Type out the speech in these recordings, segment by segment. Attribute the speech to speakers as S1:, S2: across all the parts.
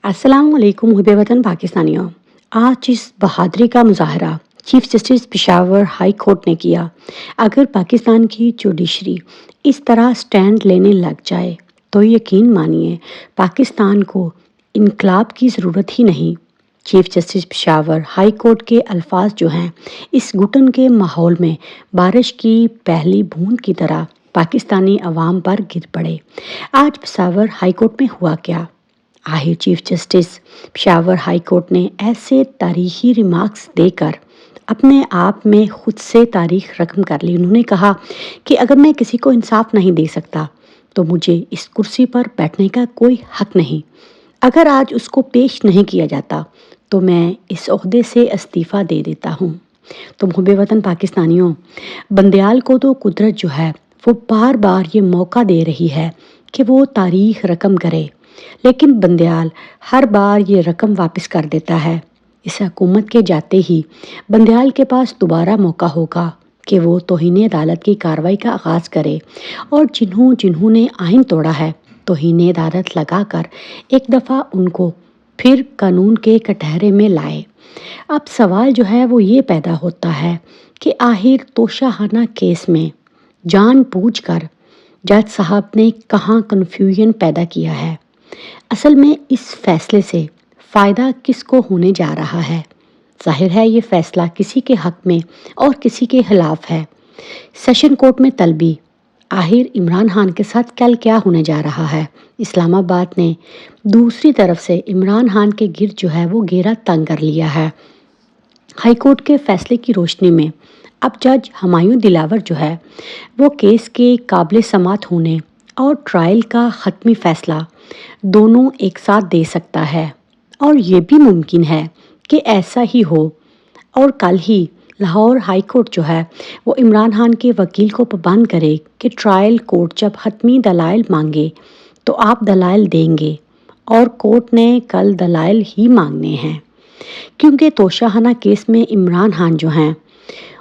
S1: السلام علیکم حب وطن پاکستانیوں۔ آج اس بہادری کا مظاہرہ chief justice Peshawar high court نے کیا۔ اگر پاکستان کی جوڈیشری اس طرح سٹینڈ لینے لگ جائے تو یقین مانیے پاکستان کو انقلاب کی ضرورت ہی نہیں۔ Chief justice Peshawar high court کے الفاظ جو ہیں اس گھٹن کے ماحول میں بارش کی پہلی بوند کی طرح پاکستانی عوام پر گر پڑے۔ آج پشاور ہائی کورٹ میں ہوا کیا؟ آخر chief justice Peshawar high court نے ایسے تاریخی ریمارکس دے کر اپنے آپ میں خود سے تاریخ رقم کر لی۔ انہوں نے کہا کہ اگر میں کسی کو انصاف نہیں دے سکتا تو مجھے اس کرسی پر بیٹھنے کا کوئی حق نہیں۔ اگر آج اس کو پیش نہیں کیا جاتا تو میں اس عہدے سے استعفیٰ دے دیتا ہوں۔ تو محب وطن پاکستانیوں، بندیال کو تو قدرت جو ہے وہ بار بار یہ موقع دے رہی ہے کہ وہ تاریخ رقم کرے، لیکن بندیال ہر بار یہ رقم واپس کر دیتا ہے۔ اس حکومت کے جاتے ہی بندیال کے پاس دوبارہ موقع ہوگا کہ وہ توہین عدالت کی کارروائی کا آغاز کرے اور جنہوں نے آئین توڑا ہے توہین عدالت لگا کر ایک دفعہ ان کو پھر قانون کے کٹہرے میں لائے۔ اب سوال جو ہے وہ یہ پیدا ہوتا ہے کہ آخر توشہانہ کیس میں جان بوجھ کر جج صاحب نے کہاں کنفیوژن پیدا کیا ہے؟ اصل میں اس فیصلے سے فائدہ کس کو ہونے جا رہا ہے؟ ظاہر ہے یہ فیصلہ کسی کے حق میں اور کسی کے خلاف ہے۔ سیشن کورٹ میں طلبی، آخر عمران خان کے ساتھ کل کیا ہونے جا رہا ہے؟ اسلام آباد نے دوسری طرف سے عمران خان کے گرد جو ہے وہ گھیرا تنگ کر لیا ہے۔ ہائی کورٹ کے فیصلے کی روشنی میں اب جج ہمایوں دلاور جو ہے وہ کیس کے قابل سماعت ہونے اور ٹرائل کا حتمی فیصلہ دونوں ایک ساتھ دے سکتا ہے، اور یہ بھی ممکن ہے کہ ایسا ہی ہو اور کل ہی لاہور ہائی کورٹ جو ہے وہ عمران خان کے وکیل کو پابند کرے کہ ٹرائل کورٹ جب حتمی دلائل مانگے تو آپ دلائل دیں گے، اور کورٹ نے کل دلائل ہی مانگنے ہیں، کیونکہ توشہانہ کیس میں عمران خان جو ہیں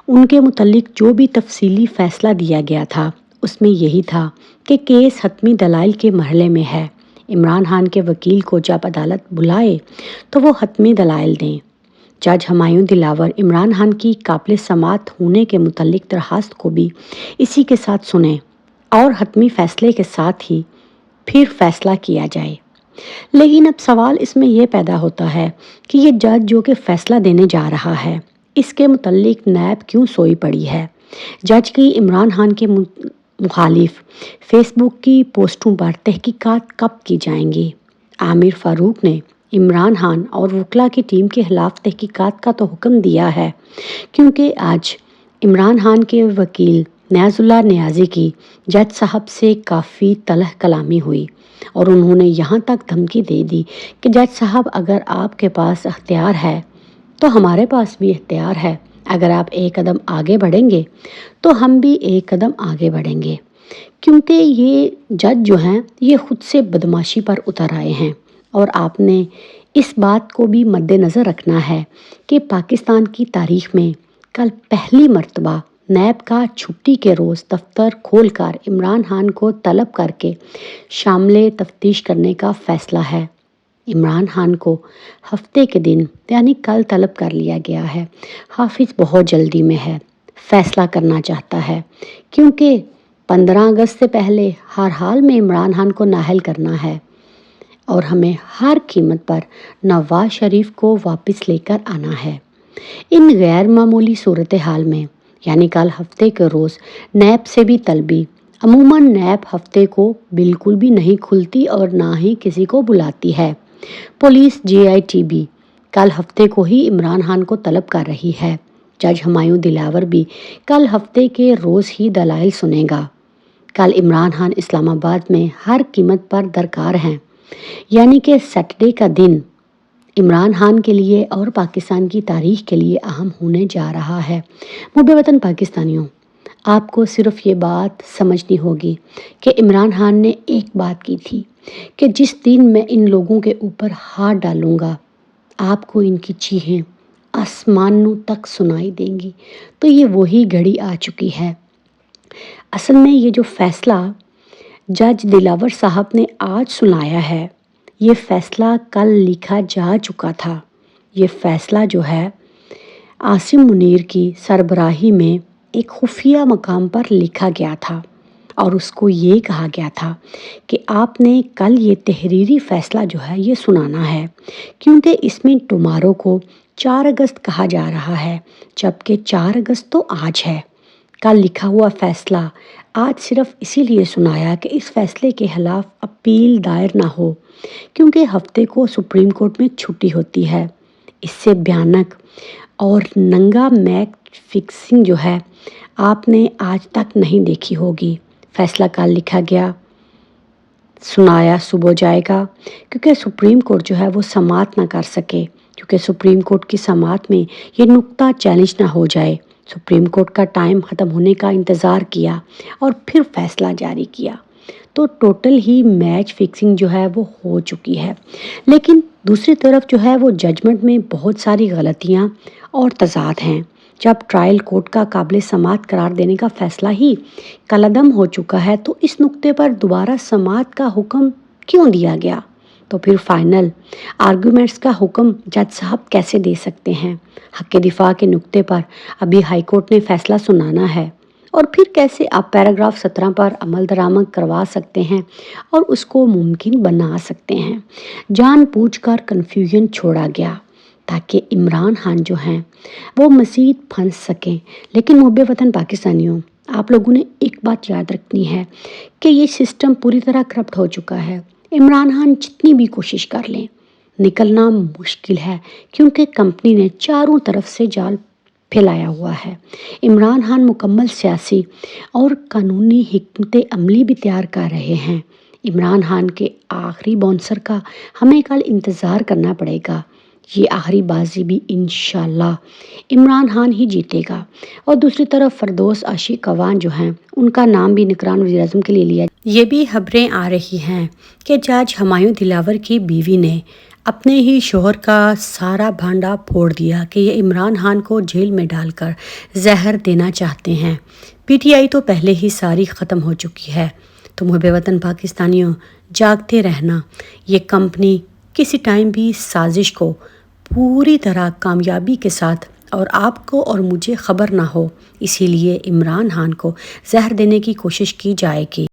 S1: ان کے متعلق جو بھی تفصیلی فیصلہ دیا گیا تھا اس میں یہی تھا کہ کیس حتمی دلائل کے مرحلے میں ہے۔ عمران خان کے وکیل کو جب عدالت بلائے تو وہ حتمی دلائل دیں۔ جج ہمایوں دلاور عمران خان کی قابل سماعت ہونے کے متعلق درخواست کو بھی اسی کے ساتھ سنیں اور حتمی فیصلے کے ساتھ ہی پھر فیصلہ کیا جائے۔ لیکن اب سوال اس میں یہ پیدا ہوتا ہے کہ یہ جج جو کہ فیصلہ دینے جا رہا ہے اس کے متعلق نیب کیوں سوئی پڑی ہے؟ جج کی عمران خان کے مخالف فیس بک کی پوسٹوں پر تحقیقات کب کی جائیں گی؟ عامر فاروق نے عمران خان اور وکلاء کی ٹیم کے خلاف تحقیقات کا تو حکم دیا ہے، کیونکہ آج عمران خان کے وکیل نیاز اللہ نیازی کی جج صاحب سے کافی تلخ کلامی ہوئی اور انہوں نے یہاں تک دھمکی دے دی کہ جج صاحب اگر آپ کے پاس اختیار ہے تو ہمارے پاس بھی اختیار ہے، اگر آپ ایک قدم آگے بڑھیں گے تو ہم بھی ایک قدم آگے بڑھیں گے، کیونکہ یہ جج جو ہیں یہ خود سے بدماشی پر اتر آئے ہیں۔ اور آپ نے اس بات کو بھی مد نظر رکھنا ہے کہ پاکستان کی تاریخ میں کل پہلی مرتبہ نیب کا چھٹی کے روز دفتر کھول کر عمران خان کو طلب کر کے شامل تفتیش کرنے کا فیصلہ ہے۔ عمران خان کو ہفتے کے دن یعنی کل طلب کر لیا گیا ہے۔ حافظ بہت جلدی میں ہے، فیصلہ کرنا چاہتا ہے، کیونکہ 15 اگست سے پہلے ہر حال میں عمران خان کو نااہل کرنا ہے اور ہمیں ہر قیمت پر نواز شریف کو واپس لے کر آنا ہے۔ ان غیر معمولی صورتحال میں یعنی کل ہفتے کے روز نیب سے بھی طلبی، عموماً نیب ہفتے کو بالکل بھی نہیں کھلتی اور نہ ہی کسی کو بلاتی ہے۔ پولیس JITB کل ہفتے کو ہی عمران خان کو طلب کر رہی ہے۔ جج ہمایوں دلاور بھی کل ہفتے کے روز ہی دلائل سنے گا۔ کل عمران خان اسلام آباد میں ہر قیمت پر درکار ہیں، یعنی کہ سیٹرڈے کا دن عمران خان کے لیے اور پاکستان کی تاریخ کے لیے اہم ہونے جا رہا ہے۔ محب وطن پاکستانیوں، آپ کو صرف یہ بات سمجھنی ہوگی کہ عمران خان نے ایک بات کی تھی کہ جس دن میں ان لوگوں کے اوپر ہاتھ ڈالوں گا آپ کو ان کی چیخیں آسمانوں تک سنائی دیں گی۔ تو یہ وہی گھڑی آ چکی ہے۔ اصل میں یہ جو فیصلہ جج دلاور صاحب نے آج سنایا ہے یہ فیصلہ کل لکھا جا چکا تھا۔ یہ فیصلہ جو ہے عاصم منیر کی سربراہی میں ایک خفیہ مقام پر لکھا گیا تھا اور اس کو یہ کہا گیا تھا کہ آپ نے کل یہ تحریری فیصلہ جو ہے یہ سنانا ہے، کیونکہ اس میں ٹمارو کو 4 اگست کہا جا رہا ہے، جبکہ 4 اگست تو آج ہے۔ کل لکھا ہوا فیصلہ آج صرف اسی لیے سنایا کہ اس فیصلے کے خلاف اپیل دائر نہ ہو، کیونکہ ہفتے کو سپریم کورٹ میں چھٹی ہوتی ہے۔ اس سے بھیانک اور ننگا میچ فکسنگ جو ہے آپ نے آج تک نہیں دیکھی ہوگی۔ فیصلہ کل لکھا گیا، سنایا صبح جائے گا، کیونکہ سپریم کورٹ جو ہے وہ سماعت نہ کر سکے، کیونکہ سپریم کورٹ کی سماعت میں یہ نقطہ چیلنج نہ ہو جائے۔ سپریم کورٹ کا ٹائم ختم ہونے کا انتظار کیا اور پھر فیصلہ جاری کیا، تو ٹوٹل ہی میچ فکسنگ جو ہے وہ ہو چکی ہے۔ لیکن دوسری طرف جو ہے وہ ججمنٹ میں بہت ساری غلطیاں اور تضاد ہیں۔ جب ٹرائل کورٹ کا قابل سماعت قرار دینے کا فیصلہ ہی کالعدم ہو چکا ہے تو اس نقطے پر دوبارہ سماعت کا حکم کیوں دیا گیا؟ تو پھر فائنل آرگومنٹس کا حکم جج صاحب کیسے دے سکتے ہیں؟ حق دفاع کے نقطے پر ابھی ہائی کورٹ نے فیصلہ سنانا ہے، اور پھر کیسے آپ پیراگراف 17 پر عمل درآمد کروا سکتے ہیں اور اس کو ممکن بنا سکتے ہیں؟ جان بوجھ کر کنفیوژن چھوڑا گیا تاکہ عمران خان جو ہیں وہ مزید پھنس سکیں۔ لیکن محب وطن پاکستانیوں، آپ لوگوں نے ایک بات یاد رکھنی ہے کہ یہ سسٹم پوری طرح کرپٹ ہو چکا ہے۔ عمران خان جتنی بھی کوشش کر لیں، نکلنا مشکل ہے، کیونکہ کمپنی نے چاروں طرف سے جال پھیلایا ہوا ہے۔ عمران خان مکمل سیاسی اور قانونی حکمت عملی بھی تیار کر رہے ہیں۔ عمران خان کے آخری باؤنسر کا ہمیں کل انتظار کرنا پڑے گا۔ یہ آخری بازی بھی انشاءاللہ عمران خان ہی جیتے گا۔ اور دوسری طرف فردوس عاشق اعوان جو ہیں، ان کا نام بھی نگران وزیر اعظم کے لیے لیا۔ یہ بھی خبریں آ رہی ہیں کہ جج ہمایوں دلاور کی بیوی نے اپنے ہی شوہر کا سارا بھانڈا پھوڑ دیا کہ یہ عمران خان کو جیل میں ڈال کر زہر دینا چاہتے ہیں۔ پی ٹی آئی تو پہلے ہی ساری ختم ہو چکی ہے۔ تو محب وطن پاکستانیوں، جاگتے رہنا، یہ کمپنی کسی ٹائم بھی سازش کو پوری طرح کامیابی کے ساتھ اور آپ کو اور مجھے خبر نہ ہو، اسی لیے عمران خان کو زہر دینے کی کوشش کی جائے گی۔